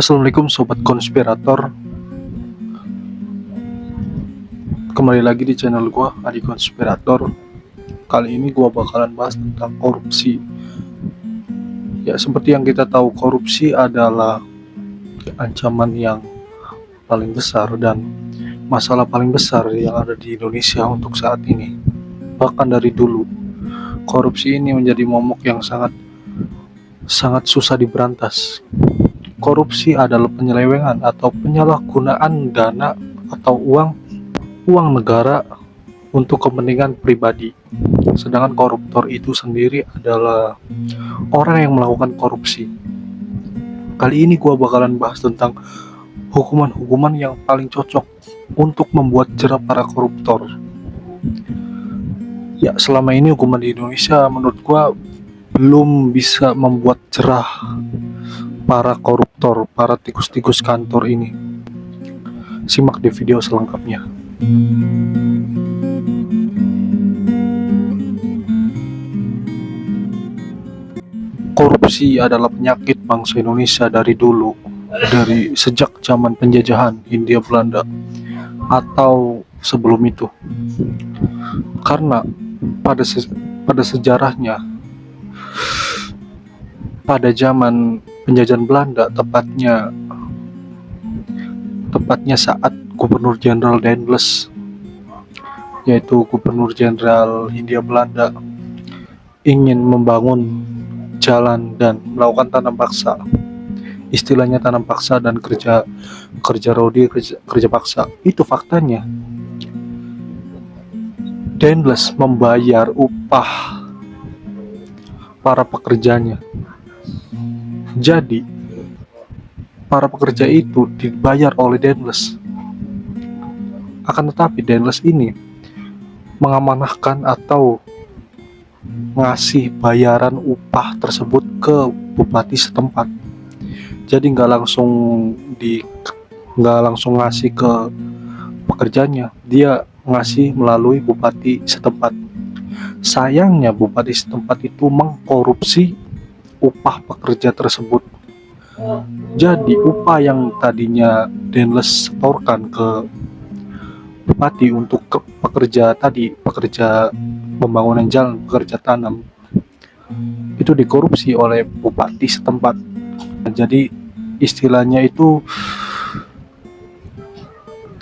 Assalamualaikum sobat konspirator. Kembali lagi di channel gua, Adi Konspirator. Kali ini gua bakalan bahas tentang korupsi. Ya, seperti yang kita tahu, korupsi adalah ancaman yang paling besar dan masalah paling besar yang ada di Indonesia untuk saat ini. Bahkan dari dulu, korupsi ini menjadi momok yang sangat susah diberantas. Korupsi adalah penyelewengan atau penyalahgunaan dana atau uang negara untuk kepentingan pribadi. Sedangkan koruptor itu sendiri adalah orang yang melakukan korupsi. Kali ini gua bakalan bahas tentang hukuman-hukuman yang paling cocok untuk membuat jerah para koruptor. Ya, selama ini hukuman di Indonesia menurut gua belum bisa membuat jerah para koruptor, para tikus-tikus kantor ini. Simak di video selengkapnya. Korupsi adalah penyakit bangsa Indonesia dari dulu, dari sejak zaman penjajahan Hindia Belanda atau sebelum itu. Karena pada sejarahnya, pada zaman penjajahan Belanda, tepatnya saat Gubernur Jenderal Daendels, yaitu Gubernur Jenderal Hindia Belanda, ingin membangun jalan dan melakukan tanam paksa. Istilahnya tanam paksa dan kerja rodi, kerja paksa. Itu faktanya. Daendels membayar upah para pekerjanya. Jadi para pekerja itu dibayar oleh Daendels. Akan tetapi Daendels ini mengamanahkan atau ngasih bayaran upah tersebut ke bupati setempat. Jadi nggak langsung ngasih ke pekerjanya, dia ngasih melalui bupati setempat. Sayangnya bupati setempat itu mengkorupsi upah pekerja tersebut. Jadi upah yang tadinya Daendels setorkan ke bupati untuk pekerja pembangunan jalan, pekerja tanam, itu dikorupsi oleh bupati setempat. Jadi istilahnya itu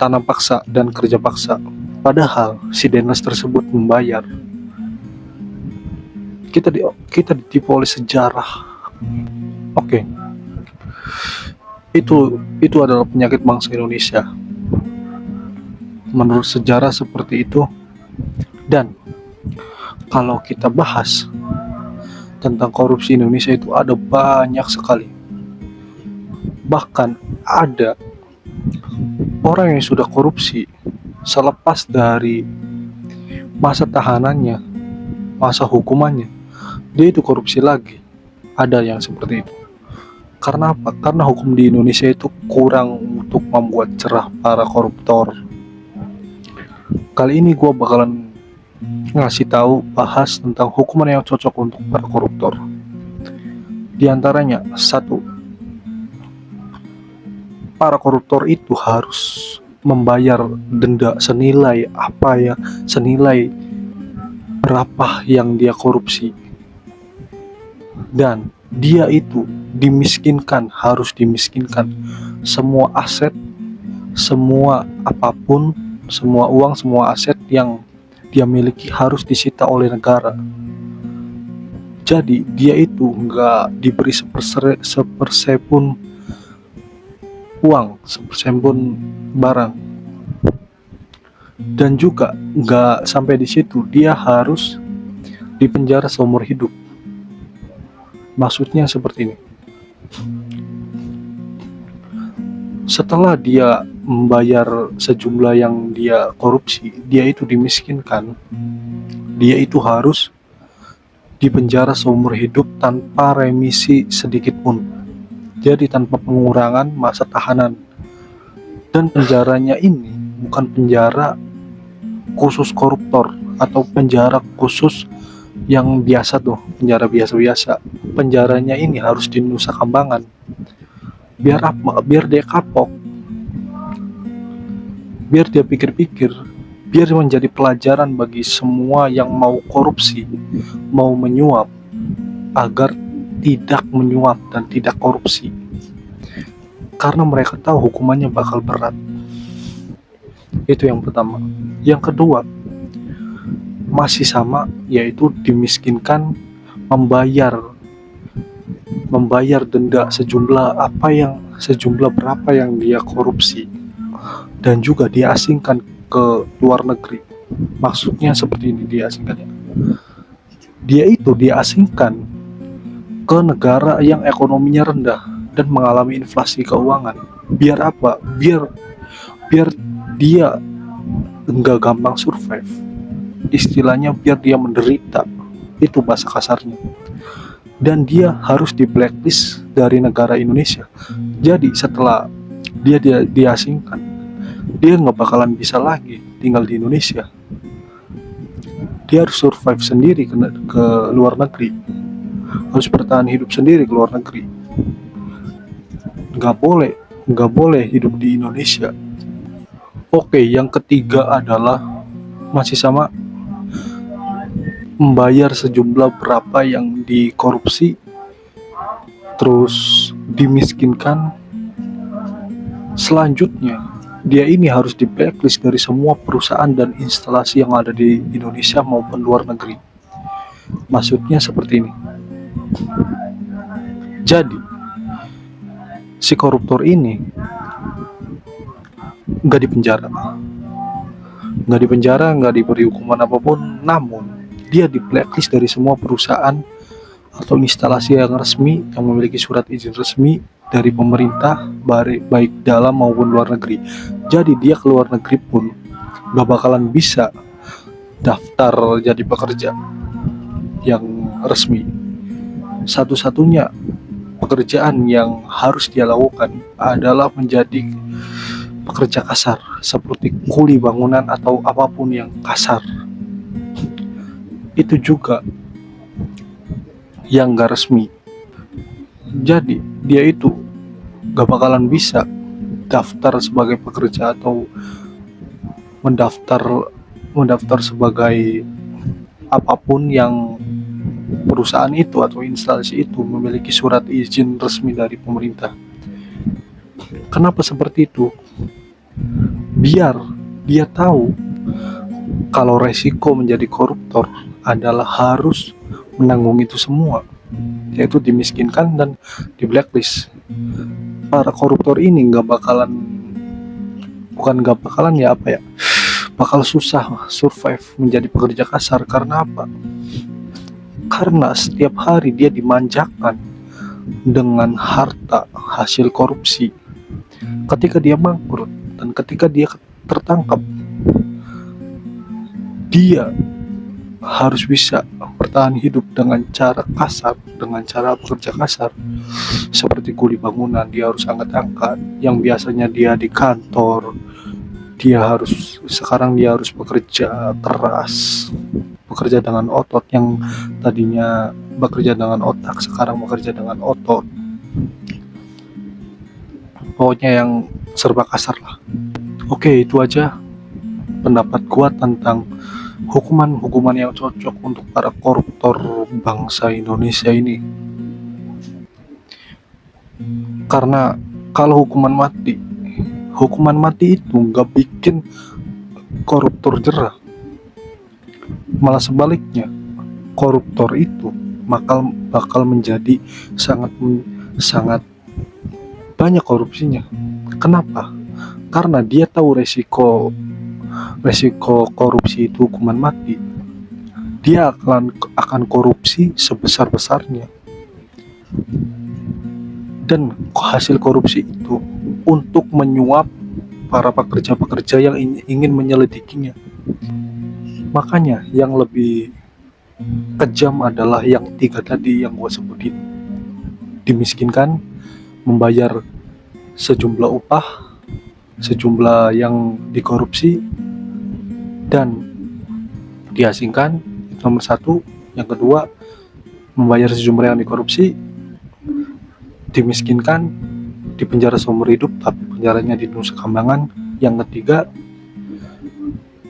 tanam paksa dan kerja paksa. Padahal si Daendels tersebut membayar. Kita ditipu oleh sejarah. Oke. Itu adalah penyakit bangsa Indonesia. Menurut sejarah seperti itu. Dan kalau kita bahas tentang korupsi Indonesia, itu ada banyak sekali. Bahkan ada orang yang sudah korupsi selepas dari masa tahanannya, masa hukumannya, dia itu korupsi lagi. Ada yang seperti itu. Karena apa? Karena hukum di Indonesia itu kurang untuk membuat jerah para koruptor. Kali ini gue bakalan ngasih tahu, bahas tentang hukuman yang cocok untuk para koruptor. Di antaranya, 1, para koruptor itu harus membayar denda senilai berapa yang dia korupsi. Dan dia itu harus dimiskinkan. Semua aset, semua apapun, semua uang, semua aset yang dia miliki harus disita oleh negara. Jadi dia itu nggak diberi sepersepun uang, sepersepun barang. Dan juga nggak sampai di situ, dia harus dipenjara seumur hidup. Maksudnya seperti ini. Setelah dia membayar sejumlah yang dia korupsi, dia itu dimiskinkan. Dia itu harus dipenjara seumur hidup tanpa remisi sedikit pun. Jadi tanpa pengurangan masa tahanan. Dan penjaranya ini bukan penjara khusus koruptor atau penjara khusus yang biasa tuh, penjara biasa-biasa. Penjaranya ini harus di Nusa Kambangan. Biar apa? Biar dia kapok, biar dia pikir-pikir, biar menjadi pelajaran bagi semua yang mau korupsi, mau menyuap, agar tidak menyuap dan tidak korupsi. Karena mereka tahu hukumannya bakal berat. Itu yang pertama. Yang kedua, masih sama, yaitu dimiskinkan, membayar membayar denda sejumlah berapa yang dia korupsi, dan juga diasingkan ke luar negeri. Maksudnya seperti ini, diasingkannya, dia itu diasingkan ke negara yang ekonominya rendah dan mengalami inflasi keuangan. Biar apa? Biar dia enggak gampang survive. Istilahnya biar dia menderita. Itu bahasa kasarnya. Dan dia harus di blacklist dari negara Indonesia. Jadi setelah dia diasingkan, dia nggak bakalan bisa lagi tinggal di Indonesia. Dia harus survive sendiri ke luar negeri, harus bertahan hidup sendiri ke luar negeri. Nggak boleh hidup di Indonesia. Oke, yang ketiga adalah masih sama, membayar sejumlah berapa yang dikorupsi, terus dimiskinkan. Selanjutnya, dia ini harus di blacklist dari semua perusahaan dan instalasi yang ada di Indonesia maupun luar negeri. Maksudnya seperti ini. Jadi, si koruptor ini nggak dipenjara, nggak diberi hukuman apapun, namun dia di blacklist dari semua perusahaan atau instalasi yang resmi yang memiliki surat izin resmi dari pemerintah, baik dalam maupun luar negeri. Jadi dia ke luar negeri pun gak bakalan bisa daftar jadi pekerja yang resmi. Satu-satunya pekerjaan yang harus dia lakukan adalah menjadi pekerja kasar, seperti kuli bangunan atau apapun yang kasar. Itu juga yang gak resmi. Jadi dia itu gak bakalan bisa daftar sebagai pekerja atau mendaftar sebagai apapun yang perusahaan itu atau instalasi itu memiliki surat izin resmi dari pemerintah. Kenapa seperti itu? Biar dia tahu kalau resiko menjadi koruptor adalah harus menanggung itu semua, yaitu dimiskinkan dan di blacklist. Para koruptor ini bakal susah survive menjadi pekerja kasar. Karena apa? Karena setiap hari dia dimanjakan dengan harta hasil korupsi. Ketika dia bangkrut dan ketika dia tertangkap, dia harus bisa bertahan hidup dengan cara kasar, dengan cara bekerja kasar, seperti kuli bangunan. Dia harus angkat-angkat yang biasanya dia di kantor, sekarang dia harus bekerja keras, bekerja dengan otot. Yang tadinya bekerja dengan otak, sekarang bekerja dengan otot. Pokoknya yang serba kasar lah. Oke, itu aja pendapat gua tentang hukuman yang cocok untuk para koruptor bangsa Indonesia ini. Karena kalau hukuman mati itu nggak bikin koruptor jerah, malah sebaliknya, koruptor itu bakal menjadi sangat banyak korupsinya. Kenapa? Karena dia tahu resiko korupsi itu hukuman mati. Dia akan korupsi sebesar-besarnya, dan hasil korupsi itu untuk menyuap para pekerja-pekerja yang ingin menyelidikinya. Makanya yang lebih kejam adalah yang tiga tadi yang gue sebutin. Dimiskinkan, membayar sejumlah upah, sejumlah yang dikorupsi, dan diasingkan. Itu nomor satu. Yang kedua, membayar sejumlah yang dikorupsi, dimiskinkan, dipenjara seumur hidup tapi penjaranya di Nusa Kambangan. Yang ketiga,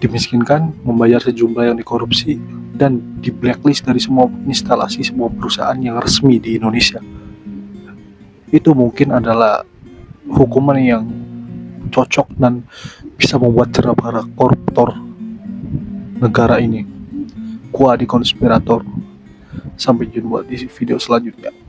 dimiskinkan, membayar sejumlah yang dikorupsi, dan di blacklist dari semua instalasi sebuah perusahaan yang resmi di Indonesia. Itu mungkin adalah hukuman yang cocok dan bisa membuat cerah para koruptor negara ini. Gua di konspirator. Sampai jumpa di video selanjutnya.